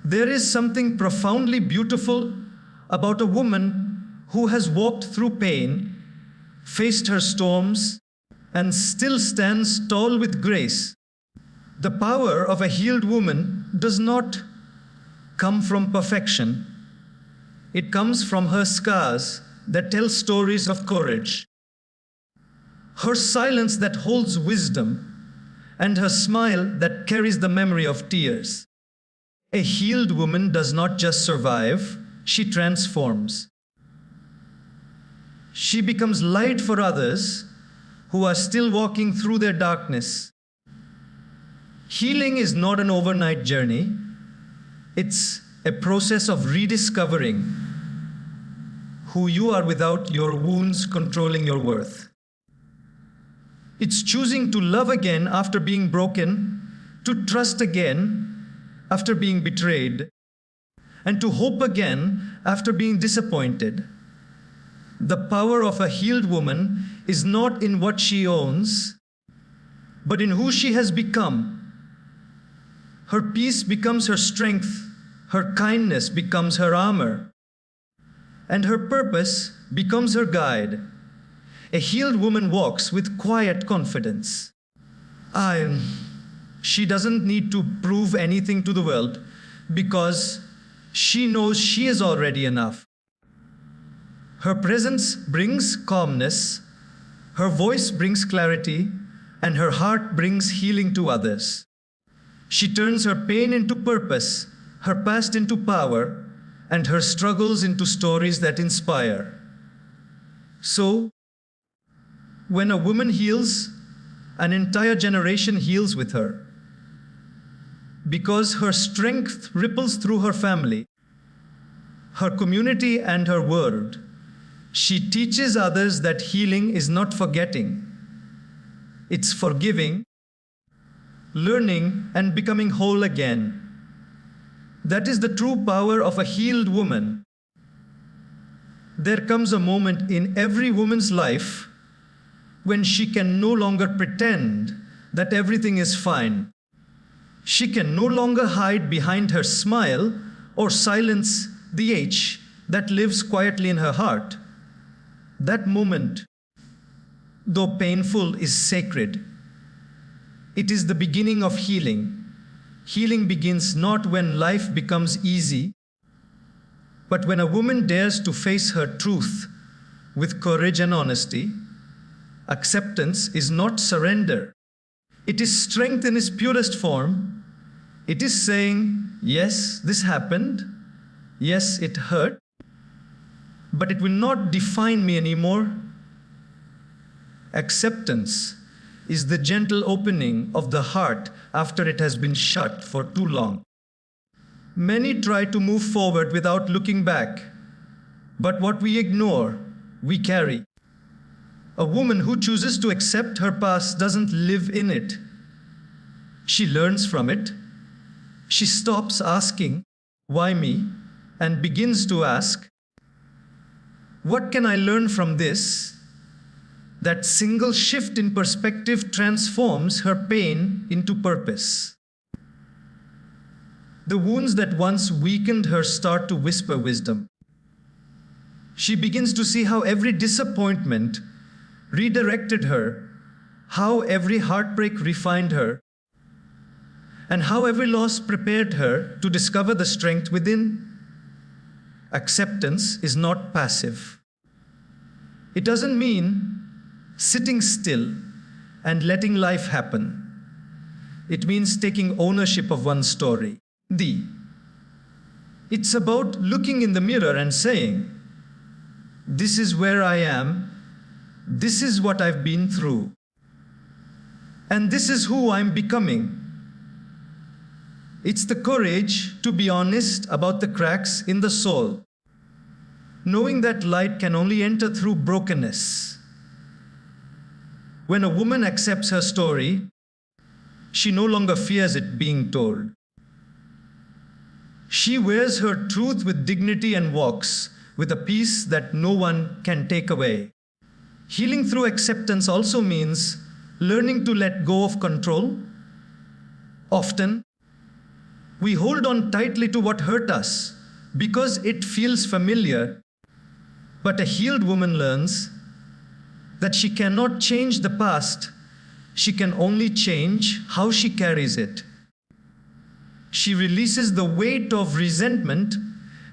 There is something profoundly beautiful about a woman who has walked through pain, faced her storms, and still stands tall with grace. The power of a healed woman does not come from perfection. It comes from her scars that tell stories of courage, her silence that holds wisdom, and her smile that carries the memory of tears. A healed woman does not just survive, she transforms. She becomes light for others who are still walking through their darkness. Healing is not an overnight journey. It's a process of rediscovering who you are without your wounds controlling your worth. It's choosing to love again after being broken, to trust again after being betrayed, and to hope again after being disappointed. The power of a healed woman is not in what she owns, but in who she has become. Her peace becomes her strength, her kindness becomes her armor, and her purpose becomes her guide. A healed woman walks with quiet confidence. She doesn't need to prove anything to the world because she knows she is already enough. Her presence brings calmness, her voice brings clarity, and her heart brings healing to others. She turns her pain into purpose, her past into power, and her struggles into stories that inspire. So, when a woman heals, an entire generation heals with her. Because her strength ripples through her family, her community, and her world. She teaches others that healing is not forgetting. It's forgiving, learning, and becoming whole again. That is the true power of a healed woman. There comes a moment in every woman's life when she can no longer pretend that everything is fine. She can no longer hide behind her smile or silence the ache that lives quietly in her heart. That moment, though painful, is sacred. It is the beginning of healing. Healing begins not when life becomes easy, but when a woman dares to face her truth with courage and honesty. Acceptance is not surrender. It is strength in its purest form. It is saying, yes, this happened. Yes, it hurt. But it will not define me anymore. Acceptance is the gentle opening of the heart after it has been shut for too long. Many try to move forward without looking back. But what we ignore, we carry. A woman who chooses to accept her past doesn't live in it. She learns from it. She stops asking, why me? And begins to ask, what can I learn from this? That single shift in perspective transforms her pain into purpose. The wounds that once weakened her start to whisper wisdom. She begins to see how every disappointment redirected her, how every heartbreak refined her, and how every loss prepared her to discover the strength within. Acceptance is not passive. It doesn't mean sitting still and letting life happen. It means taking ownership of one's story. It's about looking in the mirror and saying, this is where I am, this is what I've been through, and this is who I'm becoming. It's the courage to be honest about the cracks in the soul, knowing that light can only enter through brokenness. When a woman accepts her story, she no longer fears it being told. She wears her truth with dignity and walks with a peace that no one can take away. Healing through acceptance also means learning to let go of control. Often, We hold on tightly to what hurt us because it feels familiar. But a healed woman learns that she cannot change the past. She can only change how she carries it. She releases the weight of resentment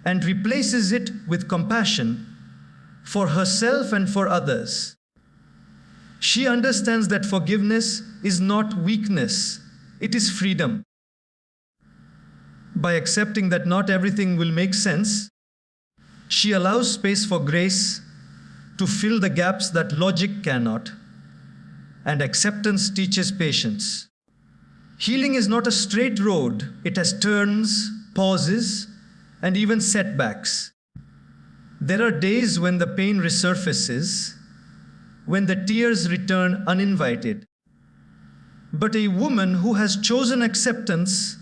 and replaces it with compassion for herself and for others. She understands that forgiveness is not weakness, it is freedom. By accepting that not everything will make sense, she allows space for grace to fill the gaps that logic cannot. And acceptance teaches patience. Healing is not a straight road. It has turns, pauses, and even setbacks. There are days when the pain resurfaces, when the tears return uninvited. But a woman who has chosen acceptance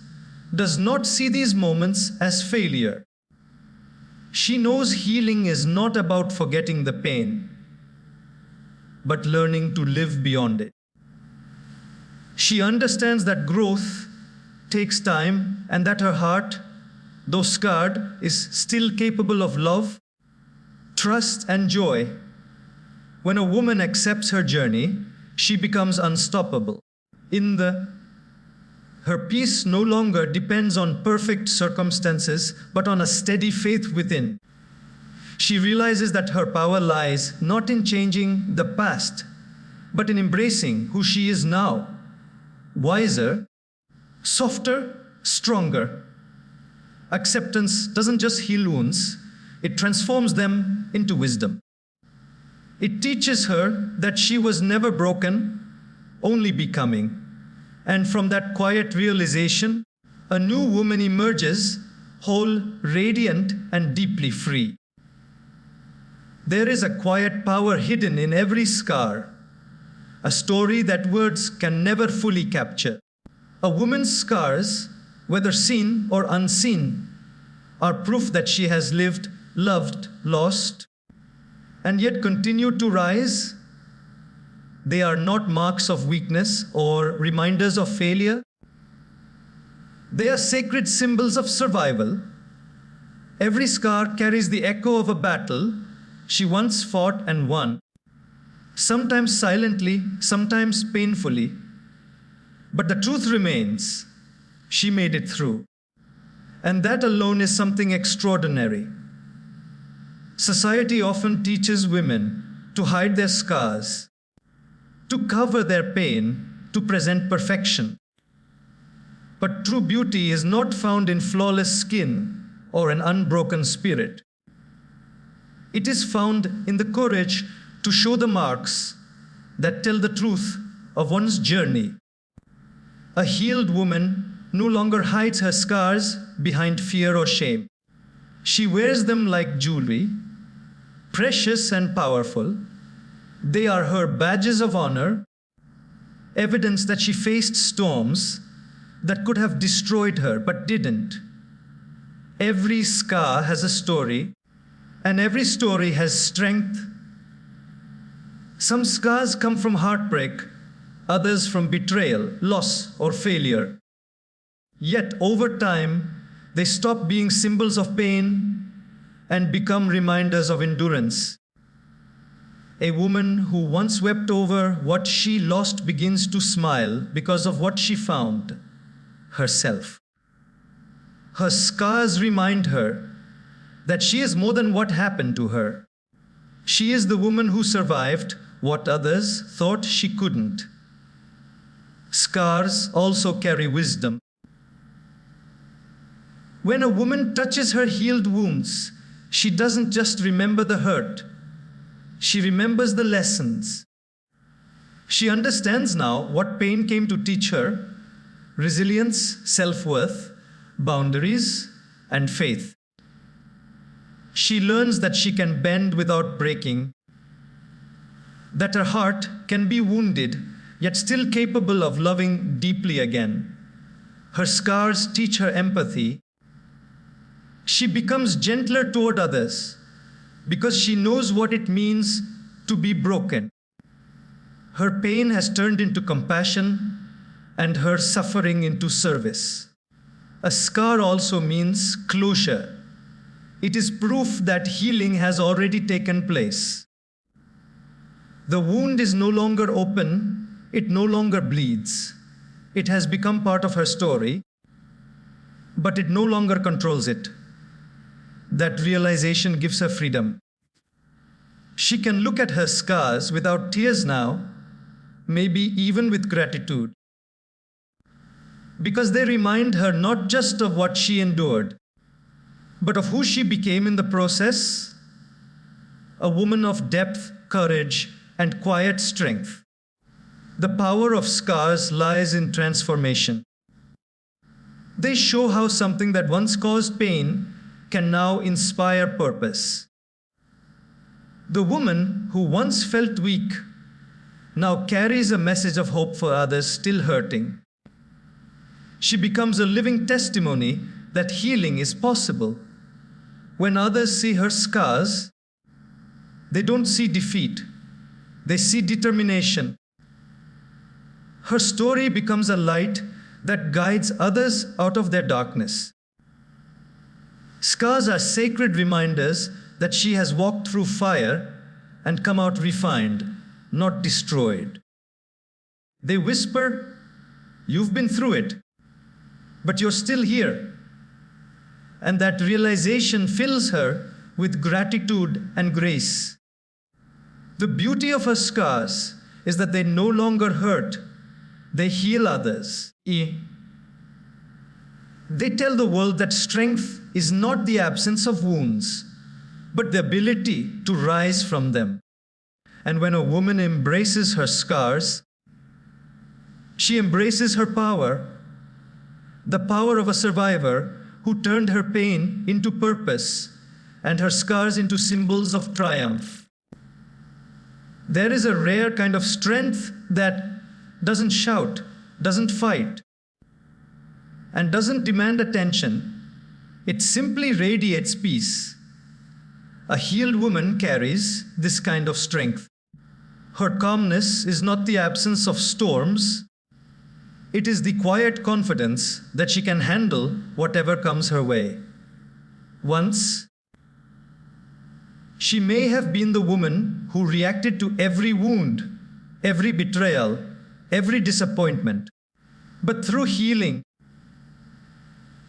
does not see these moments as failure. She knows healing is not about forgetting the pain, but learning to live beyond it. She understands that growth takes time and that her heart, though scarred, is still capable of love, trust, and joy. When a woman accepts her journey, she becomes unstoppable. Her peace no longer depends on perfect circumstances, but on a steady faith within. She realizes that her power lies not in changing the past, but in embracing who she is now. Wiser, softer, stronger. Acceptance doesn't just heal wounds, it transforms them into wisdom. It teaches her that she was never broken, only becoming. And from that quiet realization, a new woman emerges, whole, radiant, and deeply free. There is a quiet power hidden in every scar, a story that words can never fully capture. A woman's scars, whether seen or unseen, are proof that she has lived, loved, lost, and yet continued to rise. They are not marks of weakness or reminders of failure. They are sacred symbols of survival. Every scar carries the echo of a battle she once fought and won, sometimes silently, sometimes painfully. But the truth remains, she made it through. And that alone is something extraordinary. Society often teaches women to hide their scars, to cover their pain, to present perfection. But true beauty is not found in flawless skin or an unbroken spirit. It is found in the courage to show the marks that tell the truth of one's journey. A healed woman no longer hides her scars behind fear or shame. She wears them like jewelry, precious and powerful. They are her badges of honor, evidence that she faced storms that could have destroyed her but didn't. Every scar has a story, and every story has strength. Some scars come from heartbreak, others from betrayal, loss, or failure. Yet over time, they stop being symbols of pain and become reminders of endurance. A woman who once wept over what she lost begins to smile because of what she found, herself. Her scars remind her that she is more than what happened to her. She is the woman who survived what others thought she couldn't. Scars also carry wisdom. When a woman touches her healed wounds, she doesn't just remember the hurt. She remembers the lessons. She understands now what pain came to teach her: resilience, self-worth, boundaries, and faith. She learns that she can bend without breaking, that her heart can be wounded, yet still capable of loving deeply again. Her scars teach her empathy. She becomes gentler toward others because she knows what it means to be broken. Her pain has turned into compassion and her suffering into service. A scar also means closure. It is proof that healing has already taken place. The wound is no longer open, it no longer bleeds. It has become part of her story, but it no longer controls it. That realization gives her freedom. She can look at her scars without tears now, maybe even with gratitude. Because they remind her not just of what she endured, but of who she became in the process, a woman of depth, courage, and quiet strength. The power of scars lies in transformation. They show how something that once caused pain can now inspire purpose. The woman who once felt weak now carries a message of hope for others still hurting. She becomes a living testimony that healing is possible. When others see her scars, they don't see defeat, they see determination. Her story becomes a light that guides others out of their darkness. Scars are sacred reminders that she has walked through fire and come out refined, not destroyed. They whisper, "You've been through it, but you're still here." And that realization fills her with gratitude and grace. The beauty of her scars is that they no longer hurt, they heal others. They tell the world that strength is not the absence of wounds, but the ability to rise from them. And when a woman embraces her scars, she embraces her power, the power of a survivor who turned her pain into purpose and her scars into symbols of triumph. There is a rare kind of strength that doesn't shout, doesn't fight, and doesn't demand attention. It simply radiates peace. A healed woman carries this kind of strength. Her calmness is not the absence of storms. It is the quiet confidence that she can handle whatever comes her way. Once, she may have been the woman who reacted to every wound, every betrayal, every disappointment. But through healing,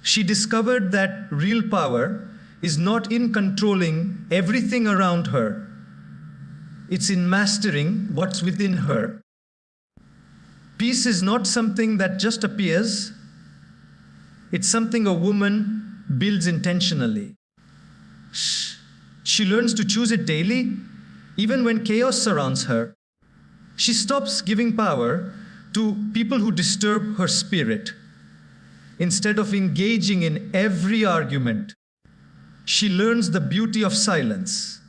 she discovered that real power is not in controlling everything around her. It's in mastering what's within her. Peace is not something that just appears. It's something a woman builds intentionally. She learns to choose it daily, even when chaos surrounds her. She stops giving power to people who disturb her spirit. Instead of engaging in every argument, she learns the beauty of silence.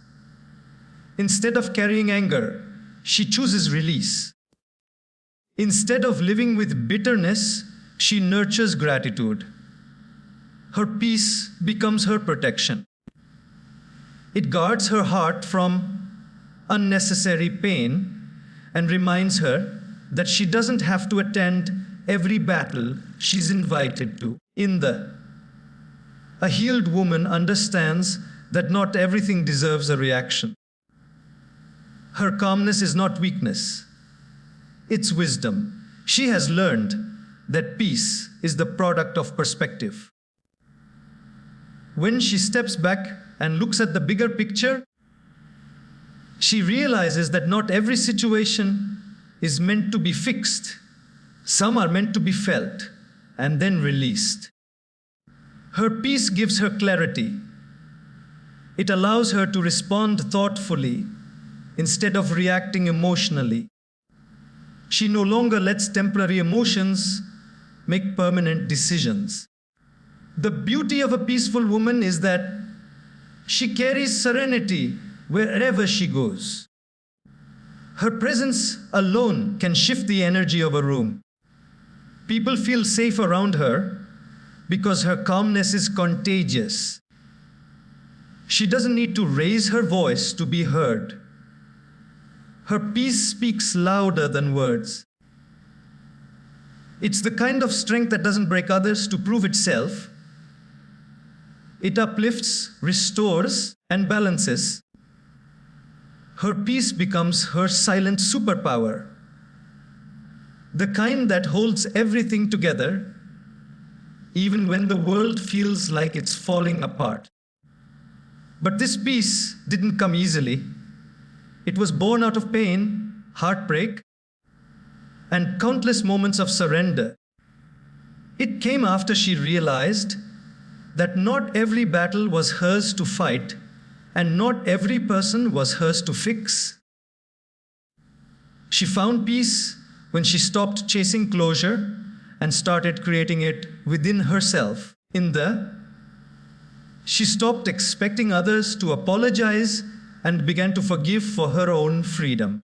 Instead of carrying anger, she chooses release. Instead of living with bitterness, she nurtures gratitude. Her peace becomes her protection. It guards her heart from unnecessary pain and reminds her that she doesn't have to attend every battle she's invited to. A healed woman understands that not everything deserves a reaction. Her calmness is not weakness, it's wisdom. She has learned that peace is the product of perspective. When she steps back and looks at the bigger picture, she realizes that not every situation is meant to be fixed. Some are meant to be felt and then released. Her peace gives her clarity. It allows her to respond thoughtfully instead of reacting emotionally. She no longer lets temporary emotions make permanent decisions. The beauty of a peaceful woman is that she carries serenity wherever she goes. Her presence alone can shift the energy of a room. People feel safe around her because her calmness is contagious. She doesn't need to raise her voice to be heard. Her peace speaks louder than words. It's the kind of strength that doesn't break others to prove itself. It uplifts, restores, and balances. Her peace becomes her silent superpower, the kind that holds everything together, even when the world feels like it's falling apart. But this peace didn't come easily. It was born out of pain, heartbreak, and countless moments of surrender. It came after she realized that not every battle was hers to fight, and not every person was hers to fix. She found peace when she stopped chasing closure and started creating it within herself. She stopped expecting others to apologize and began to forgive for her own freedom.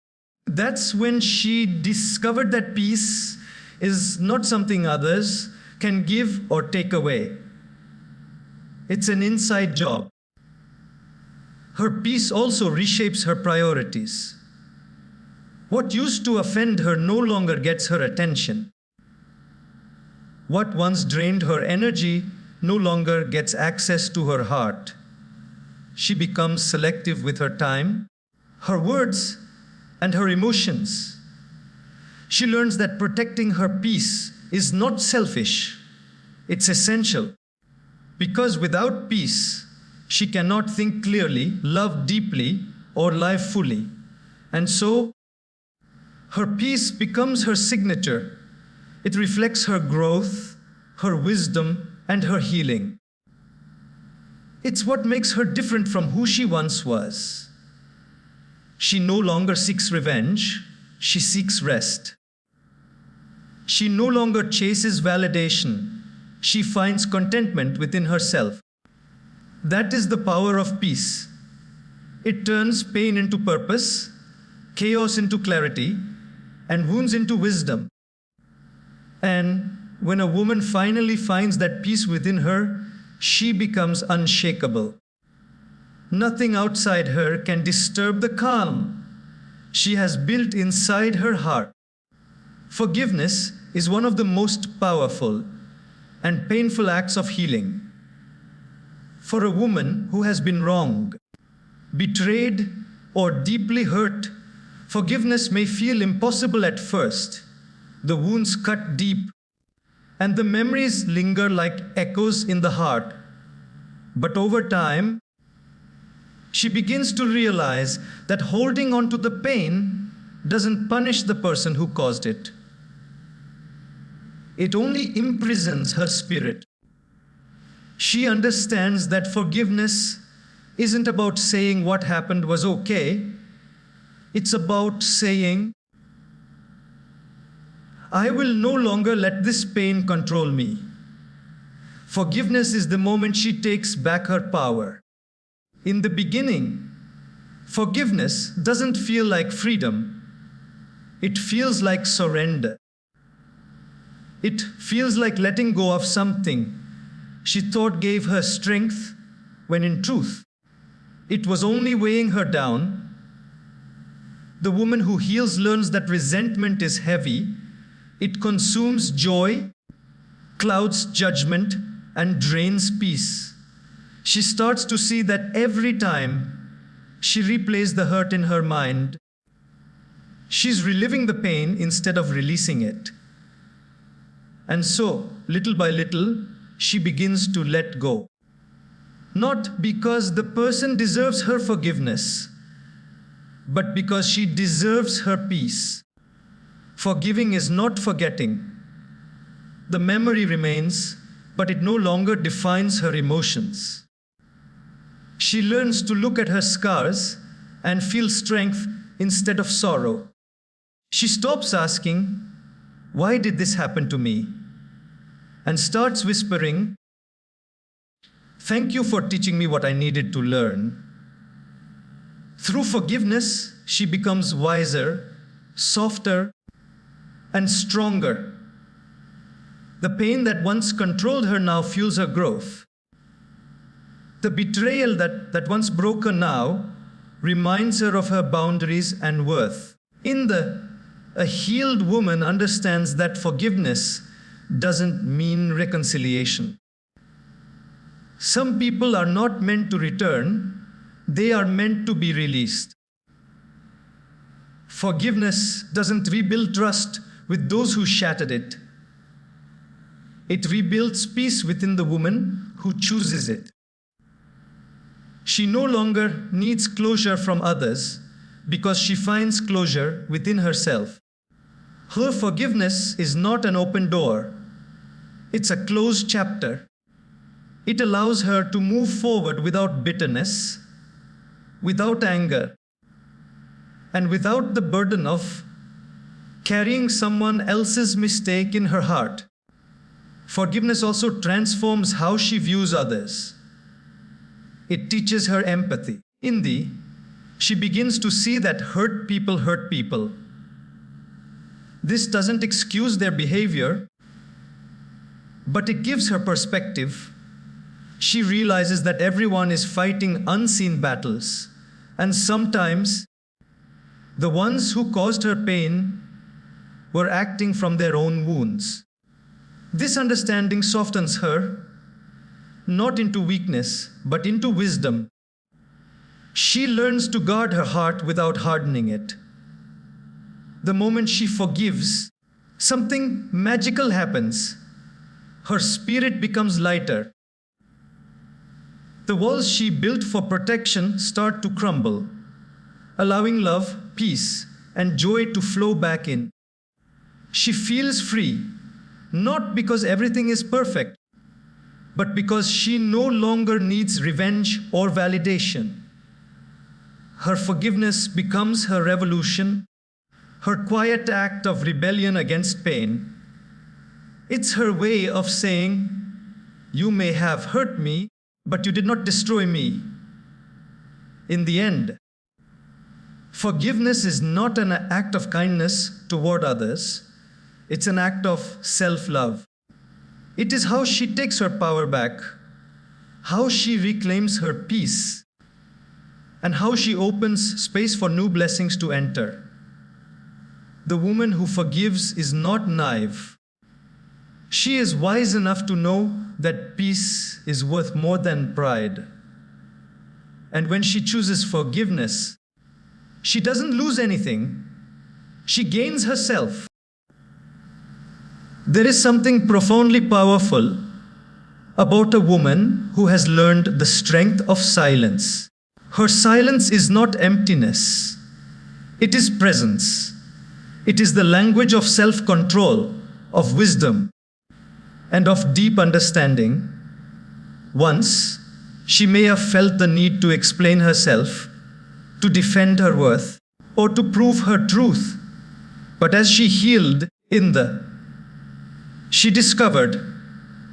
That's when she discovered that peace is not something others can give or take away. It's an inside job. Her peace also reshapes her priorities. What used to offend her no longer gets her attention. What once drained her energy no longer gets access to her heart. She becomes selective with her time, her words, and her emotions. She learns that protecting her peace is not selfish, it's essential. Because without peace, she cannot think clearly, love deeply, or live fully. And so, her peace becomes her signature. It reflects her growth, her wisdom, and her healing. It's what makes her different from who she once was. She no longer seeks revenge, she seeks rest. She no longer chases validation, she finds contentment within herself. That is the power of peace. It turns pain into purpose, chaos into clarity, and wounds into wisdom. And when a woman finally finds that peace within her, she becomes unshakable. Nothing outside her can disturb the calm she has built inside her heart. Forgiveness is one of the most powerful and painful acts of healing. For a woman who has been wronged, betrayed, or deeply hurt, forgiveness may feel impossible at first. The wounds cut deep, and the memories linger like echoes in the heart. But over time, she begins to realize that holding on to the pain doesn't punish the person who caused it. It only imprisons her spirit. She understands that forgiveness isn't about saying what happened was okay. It's about saying, I will no longer let this pain control me. Forgiveness is the moment she takes back her power. In the beginning, forgiveness doesn't feel like freedom. It feels like surrender. It feels like letting go of something she thought gave her strength, when in truth, it was only weighing her down. The woman who heals learns that resentment is heavy. It consumes joy, clouds judgment, and drains peace. She starts to see that every time she replays the hurt in her mind, she's reliving the pain instead of releasing it. And so, little by little, she begins to let go. Not because the person deserves her forgiveness, but because she deserves her peace. Forgiving is not forgetting. The memory remains, but it no longer defines her emotions. She learns to look at her scars and feel strength instead of sorrow. She stops asking, "Why did this happen to me?" and starts whispering, "Thank you for teaching me what I needed to learn." Through forgiveness, she becomes wiser, softer, and stronger. The pain that once controlled her now fuels her growth. The betrayal that once broke her now reminds her of her boundaries and worth. A healed woman understands that forgiveness doesn't mean reconciliation. Some people are not meant to return, they are meant to be released. Forgiveness doesn't rebuild trust with those who shattered it. It rebuilds peace within the woman who chooses it. She no longer needs closure from others because she finds closure within herself. Her forgiveness is not an open door. It's a closed chapter. It allows her to move forward without bitterness, without anger, and without the burden of carrying someone else's mistake in her heart. Forgiveness also transforms how she views others. It teaches her empathy. She begins to see that hurt people. This doesn't excuse their behavior, but it gives her perspective. She realizes that everyone is fighting unseen battles, and sometimes the ones who caused her pain were acting from their own wounds. This understanding softens her, not into weakness, but into wisdom. She learns to guard her heart without hardening it. The moment she forgives, something magical happens. Her spirit becomes lighter. The walls she built for protection start to crumble, allowing love, peace, and joy to flow back in. She feels free, not because everything is perfect, but because she no longer needs revenge or validation. Her forgiveness becomes her revolution, her quiet act of rebellion against pain. It's her way of saying, "You may have hurt me, but you did not destroy me." In the end, forgiveness is not an act of kindness toward others. It's an act of self-love. It is how she takes her power back, how she reclaims her peace, and how she opens space for new blessings to enter. The woman who forgives is not naive. She is wise enough to know that peace is worth more than pride. And when she chooses forgiveness, she doesn't lose anything. She gains herself. There is something profoundly powerful about a woman who has learned the strength of silence. Her silence is not emptiness. It is presence. It is the language of self-control, of wisdom, and of deep understanding. Once, she may have felt the need to explain herself, to defend her worth, or to prove her truth. But as she healed she discovered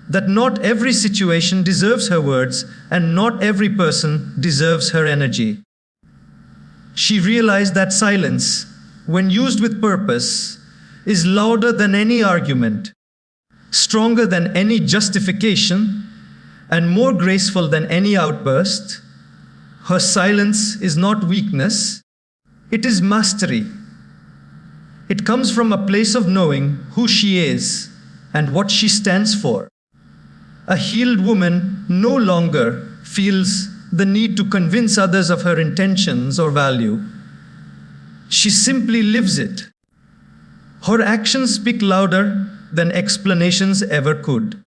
that not every situation deserves her words, and not every person deserves her energy. She realized that silence, when used with purpose, is louder than any argument, stronger than any justification, and more graceful than any outburst. Her silence is not weakness, it is mastery. It comes from a place of knowing who she is and what she stands for. A healed woman no longer feels the need to convince others of her intentions or value. She simply lives it. Her actions speak louder than explanations ever could.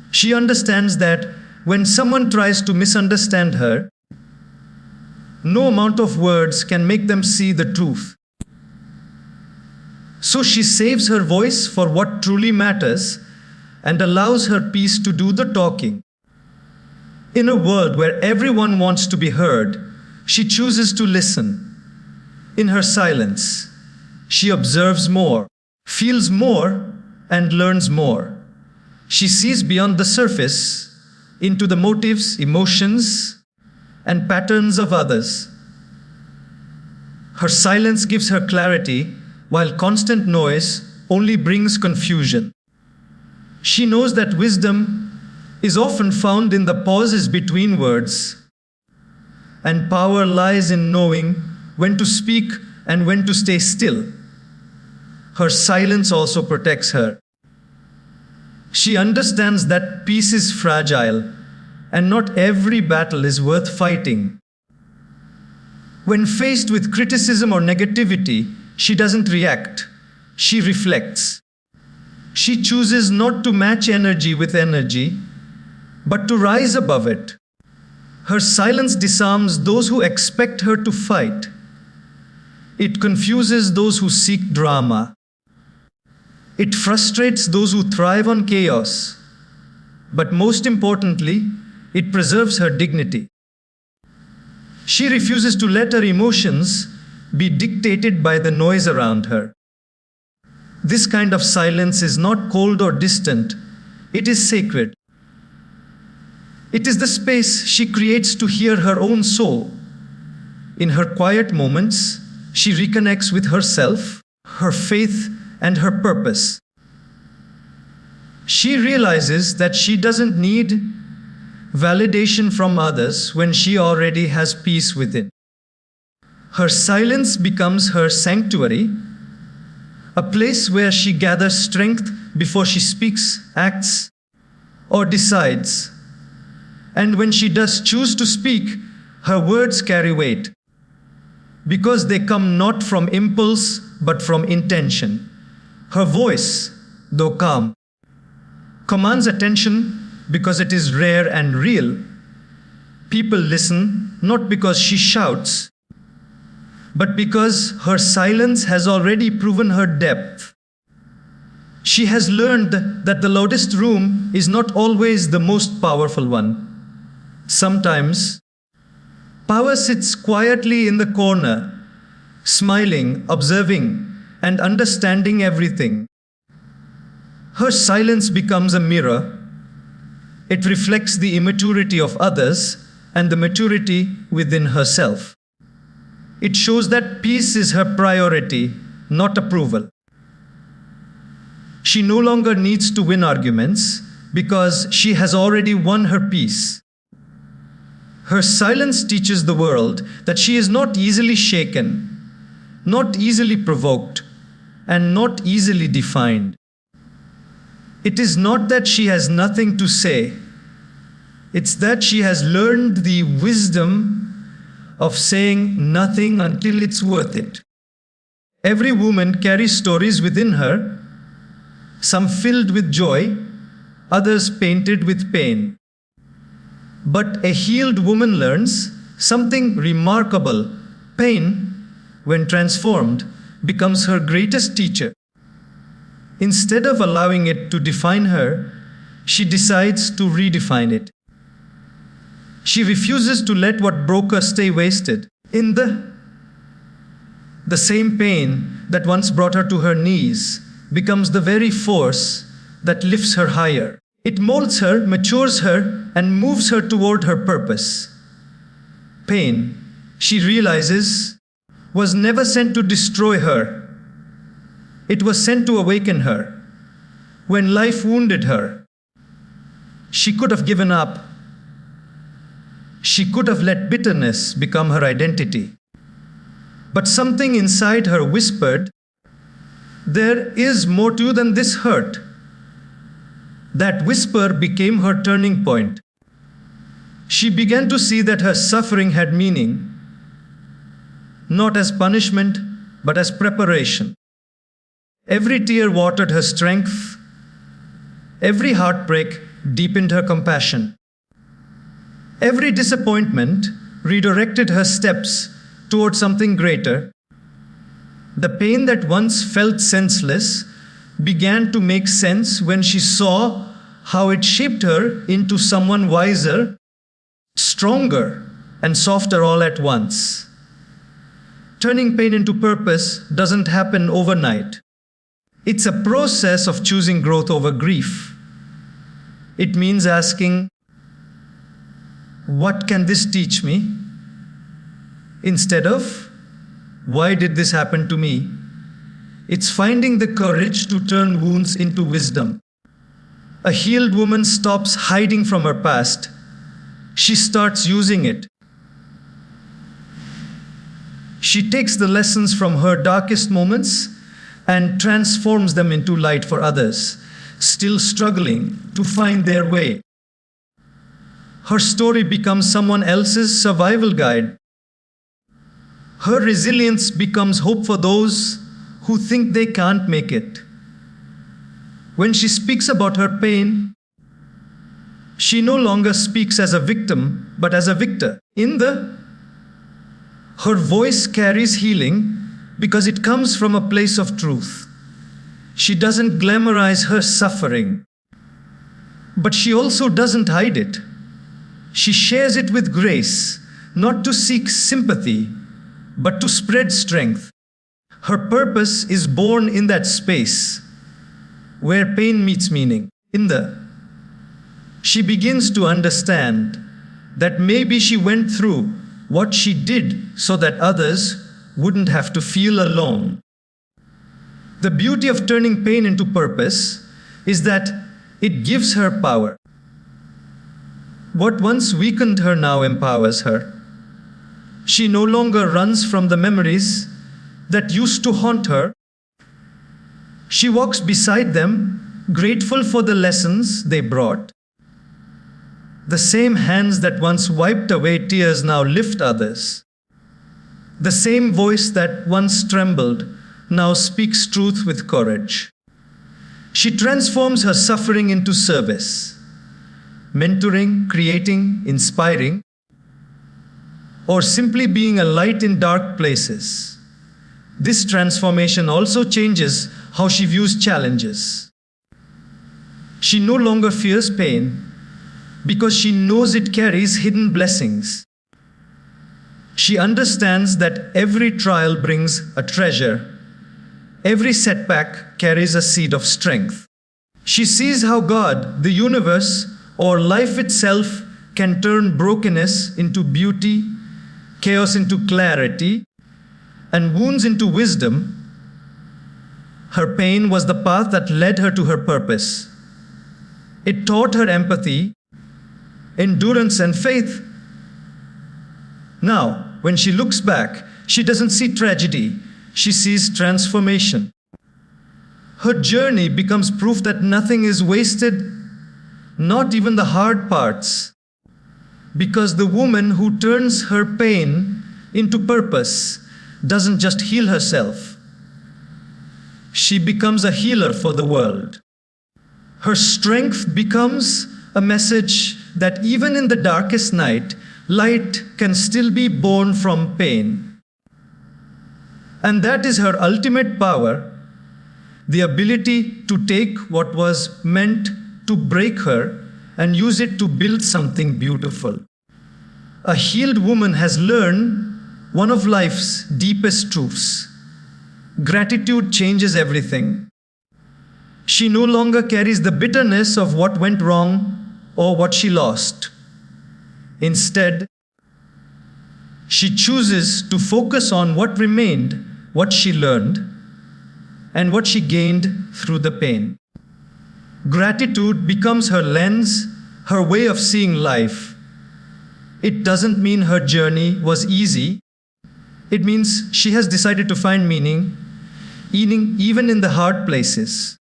She understands that when someone tries to misunderstand her, no amount of words can make them see the truth. So she saves her voice for what truly matters and allows her peace to do the talking. In a world where everyone wants to be heard, she chooses to listen. In her silence, she observes more, feels more, and learns more. She sees beyond the surface into the motives, emotions, and patterns of others. Her silence gives her clarity, while constant noise only brings confusion. She knows that wisdom is often found in the pauses between words, and power lies in knowing when to speak and when to stay still. Her silence also protects her. She understands that peace is fragile and not every battle is worth fighting. When faced with criticism or negativity, she doesn't react, she reflects. She chooses not to match energy with energy, but to rise above it. Her silence disarms those who expect her to fight. It confuses those who seek drama. It frustrates those who thrive on chaos. But most importantly, it preserves her dignity. She refuses to let her emotions be dictated by the noise around her. This kind of silence is not cold or distant, it is sacred. It is the space she creates to hear her own soul. In her quiet moments, she reconnects with herself, her faith, and her purpose. She realizes that she doesn't need validation from others when she already has peace within. Her silence becomes her sanctuary, a place where she gathers strength before she speaks, acts, or decides. And when she does choose to speak, her words carry weight, because they come not from impulse but from intention. Her voice, though calm, commands attention because it is rare and real. People listen not because she shouts, but because her silence has already proven her depth. She has learned that the loudest room is not always the most powerful one. Sometimes, power sits quietly in the corner, smiling, observing, and understanding everything. Her silence becomes a mirror. It reflects the immaturity of others and the maturity within herself. It shows that peace is her priority, not approval. She no longer needs to win arguments because she has already won her peace. Her silence teaches the world that she is not easily shaken, not easily provoked, and not easily defined. It is not that she has nothing to say. It's that she has learned the wisdom of saying nothing until it's worth it. Every woman carries stories within her, some filled with joy, others painted with pain. But a healed woman learns something remarkable. Pain, when transformed, becomes her greatest teacher. Instead of allowing it to define her, she decides to redefine it. She refuses to let what broke her stay wasted. In the same pain that once brought her to her knees becomes the very force that lifts her higher. It molds her, matures her, and moves her toward her purpose. Pain, she realizes, was never sent to destroy her. It was sent to awaken her. When life wounded her, she could have given up. She could have let bitterness become her identity. But something inside her whispered, "There is more to you than this hurt." That whisper became her turning point. She began to see that her suffering had meaning, not as punishment, but as preparation. Every tear watered her strength. Every heartbreak deepened her compassion. Every disappointment redirected her steps toward something greater. The pain that once felt senseless began to make sense when she saw how it shaped her into someone wiser, stronger, and softer all at once. Turning pain into purpose doesn't happen overnight. It's a process of choosing growth over grief. It means asking, "What can this teach me?" instead of, "Why did this happen to me?" It's finding the courage to turn wounds into wisdom. A healed woman stops hiding from her past. She starts using it. She takes the lessons from her darkest moments and transforms them into light for others. still struggling to find their way. Her story becomes someone else's survival guide. Her resilience becomes hope for those who think they can't make it. When she speaks about her pain, she no longer speaks as a victim, but as a victor. Her voice carries healing because it comes from a place of truth. She doesn't glamorize her suffering, but she also doesn't hide it. She shares it with grace, not to seek sympathy, but to spread strength. Her purpose is born in that space where pain meets meaning. She begins to understand that maybe she went through what she did so that others wouldn't have to feel alone. The beauty of turning pain into purpose is that it gives her power. What once weakened her now empowers her. She no longer runs from the memories that used to haunt her. She walks beside them, grateful for the lessons they brought. The same hands that once wiped away tears now lift others. The same voice that once trembled now speaks truth with courage. She transforms her suffering into service, mentoring, creating, inspiring, or simply being a light in dark places. This transformation also changes how she views challenges. She no longer fears pain because she knows it carries hidden blessings. She understands that every trial brings a treasure. Every setback carries a seed of strength. She sees how God, the universe, or life itself can turn brokenness into beauty, chaos into clarity, and wounds into wisdom. Her pain was the path that led her to her purpose. It taught her empathy, endurance, and faith. Now, when she looks back, she doesn't see tragedy, she sees transformation. Her journey becomes proof that nothing is wasted, not even the hard parts, because the woman who turns her pain into purpose doesn't just heal herself. She becomes a healer for the world. Her strength becomes a message that even in the darkest night, light can still be born from pain. And that is her ultimate power, the ability to take what was meant to break her and use it to build something beautiful. A healed woman has learned one of life's deepest truths. Gratitude changes everything. She no longer carries the bitterness of what went wrong or what she lost. Instead, she chooses to focus on what remained, what she learned, and what she gained through the pain. Gratitude becomes her lens, her way of seeing life. It doesn't mean her journey was easy. It means she has decided to find meaning, even in the hard places.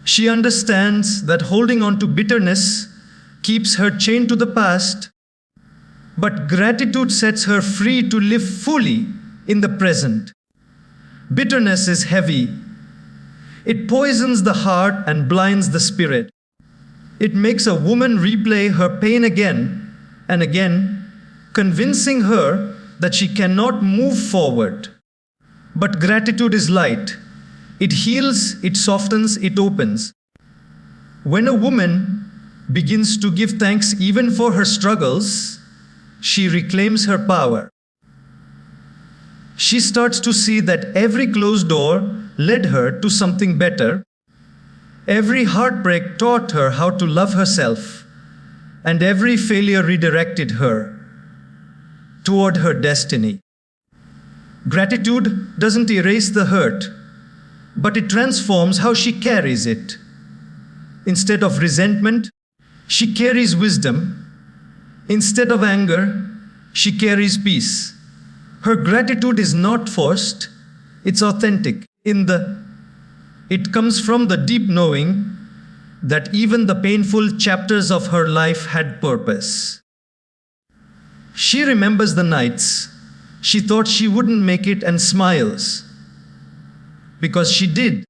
She understands that holding on to bitterness keeps her chained to the past, but gratitude sets her free to live fully in the present. Bitterness is heavy. It poisons the heart and blinds the spirit. It makes a woman replay her pain again and again, convincing her that she cannot move forward. But gratitude is light. It heals, it softens, it opens. When a woman begins to give thanks even for her struggles, she reclaims her power. She starts to see that every closed door led her to something better. Every heartbreak taught her how to love herself, and every failure redirected her toward her destiny. Gratitude doesn't erase the hurt, but it transforms how she carries it. Instead of resentment, she carries wisdom. Instead of anger, she carries peace. Her gratitude is not forced, it's authentic. It comes from the deep knowing that even the painful chapters of her life had purpose. She remembers the nights she thought she wouldn't make it and smiles because she did.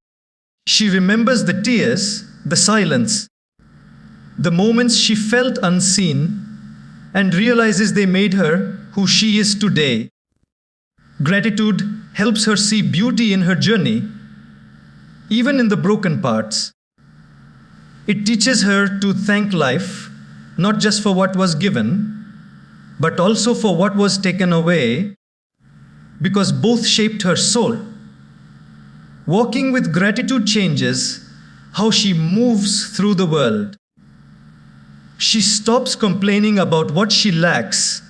She remembers the tears, the silence, the moments she felt unseen and realizes they made her who she is today. Gratitude helps her see beauty in her journey, even in the broken parts. It teaches her to thank life, not just for what was given, but also for what was taken away, because both shaped her soul. Walking with gratitude changes how she moves through the world. She stops complaining about what she lacks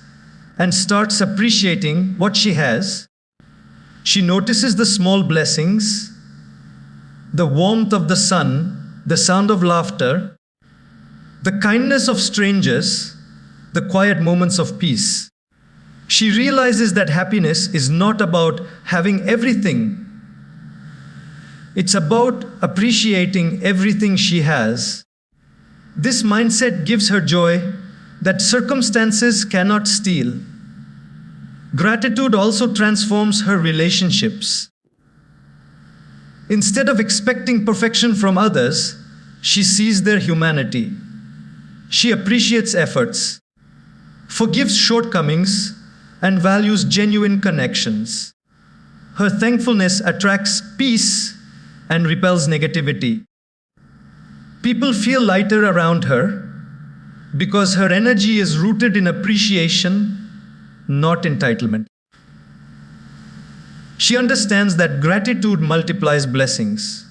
and starts appreciating what she has. She notices the small blessings, the warmth of the sun, the sound of laughter, the kindness of strangers, the quiet moments of peace. She realizes that happiness is not about having everything. It's about appreciating everything she has. This mindset gives her joy that circumstances cannot steal. Gratitude also transforms her relationships. Instead of expecting perfection from others, she sees their humanity. She appreciates efforts, forgives shortcomings, and values genuine connections. Her thankfulness attracts peace and repels negativity. People feel lighter around her because her energy is rooted in appreciation, not entitlement. She understands that gratitude multiplies blessings.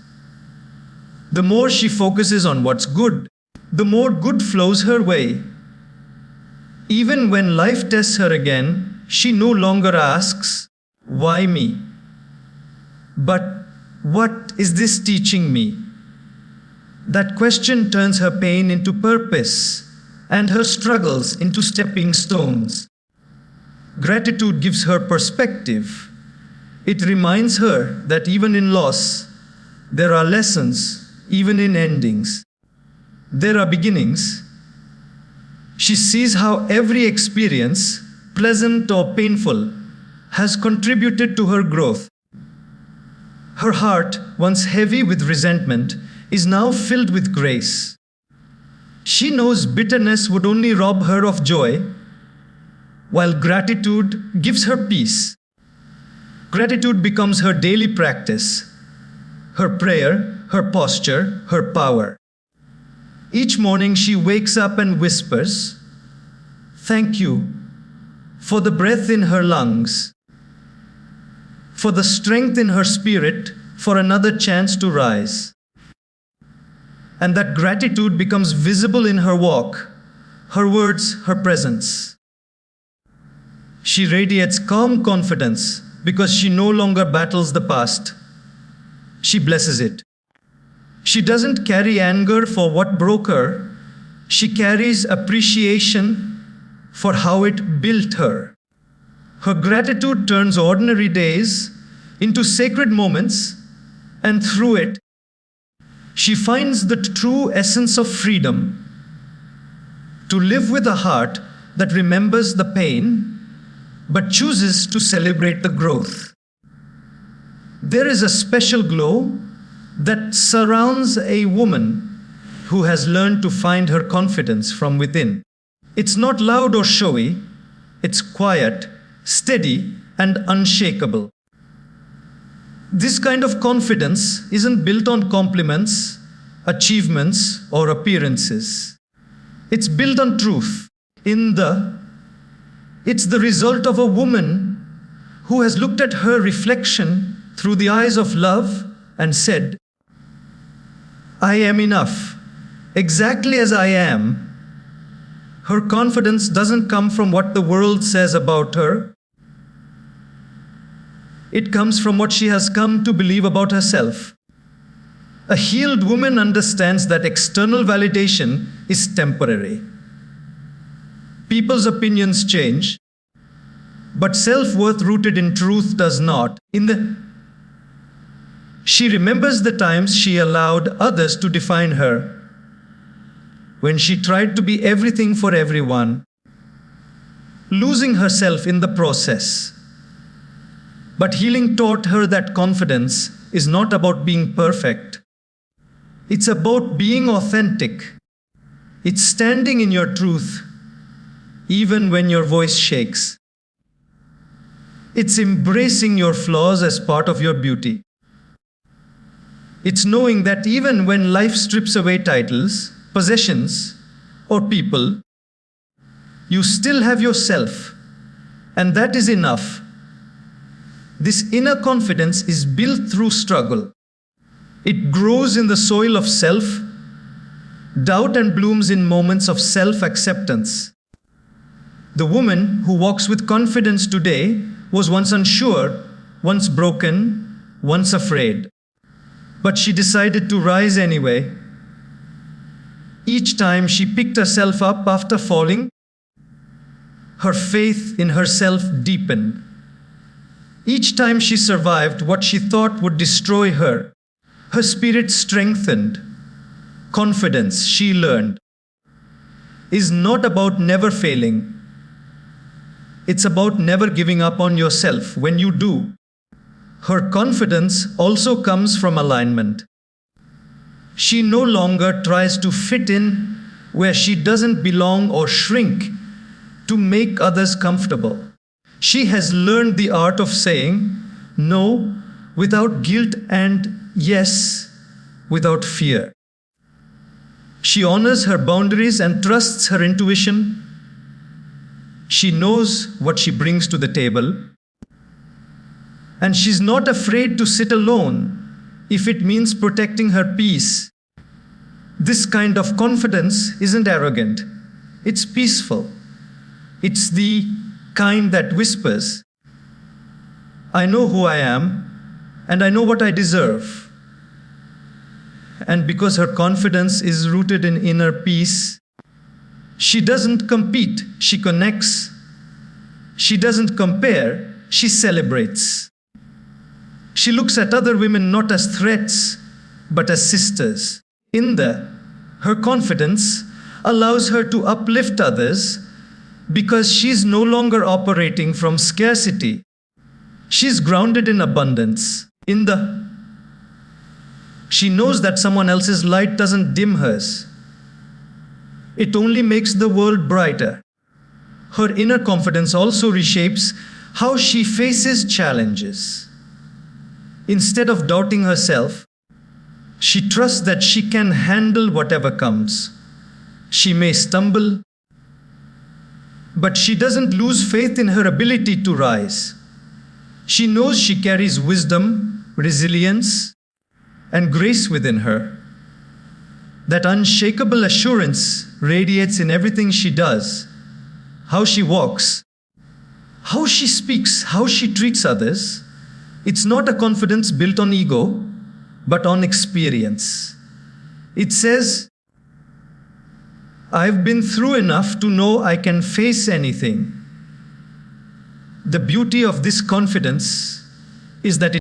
The more she focuses on what's good, the more good flows her way. Even when life tests her again, she no longer asks, "Why me?" but "What is this teaching me?" That question turns her pain into purpose and her struggles into stepping stones. Gratitude gives her perspective. It reminds her that even in loss, there are lessons, even in endings. There are beginnings. She sees how every experience, pleasant or painful, has contributed to her growth. Her heart, once heavy with resentment, is now filled with grace. She knows bitterness would only rob her of joy, while gratitude gives her peace. Gratitude becomes her daily practice, her prayer, her posture, her power. Each morning she wakes up and whispers, "Thank you," for the breath in her lungs, for the strength in her spirit, for another chance to rise. And that gratitude becomes visible in her walk, her words, her presence. She radiates calm confidence because she no longer battles the past. She blesses it. She doesn't carry anger for what broke her. She carries appreciation for how it built her. Her gratitude turns ordinary days into sacred moments, and through it, she finds the true essence of freedom: to live with a heart that remembers the pain but chooses to celebrate the growth. There is a special glow that surrounds a woman who has learned to find her confidence from within. It's not loud or showy, it's quiet, steady, and unshakable. This kind of confidence isn't built on compliments, achievements, or appearances. It's built on truth. It's the result of a woman who has looked at her reflection through the eyes of love and said, "I am enough, exactly as I am." Her confidence doesn't come from what the world says about her. It comes from what she has come to believe about herself. A healed woman understands that external validation is temporary. People's opinions change, but self-worth rooted in truth does not. She remembers the times she allowed others to define her, when she tried to be everything for everyone, losing herself in the process. But healing taught her that confidence is not about being perfect. It's about being authentic. It's standing in your truth, even when your voice shakes. It's embracing your flaws as part of your beauty. It's knowing that even when life strips away titles, possessions, or people, you still have yourself, and that is enough. This inner confidence is built through struggle. It grows in the soil of self-doubt and blooms in moments of self-acceptance. The woman who walks with confidence today was once unsure, once broken, once afraid. But she decided to rise anyway. Each time she picked herself up after falling, her faith in herself deepened. Each time she survived what she thought would destroy her, her spirit strengthened. Confidence, she learned, is not about never failing. It's about never giving up on yourself when you do. Her confidence also comes from alignment. She no longer tries to fit in where she doesn't belong or shrink to make others comfortable. She has learned the art of saying no without guilt and yes without fear. She honors her boundaries and trusts her intuition. She knows what she brings to the table. And she's not afraid to sit alone if it means protecting her peace. This kind of confidence isn't arrogant. It's peaceful. It's the kind that whispers, I know who I am, and I know what I deserve. And because her confidence is rooted in inner peace, she doesn't compete, she connects. She doesn't compare, she celebrates. She looks at other women not as threats, but as sisters. Her confidence allows her to uplift others because she's no longer operating from scarcity. She's grounded in abundance. She knows that someone else's light doesn't dim hers. It only makes the world brighter. Her inner confidence also reshapes how she faces challenges. Instead of doubting herself, she trusts that she can handle whatever comes. She may stumble, but she doesn't lose faith in her ability to rise. She knows she carries wisdom, resilience, and grace within her. That unshakable assurance radiates in everything she does, how she walks, how she speaks, how she treats others. It's not a confidence built on ego, but on experience. It says, I've been through enough to know I can face anything. The beauty of this confidence is that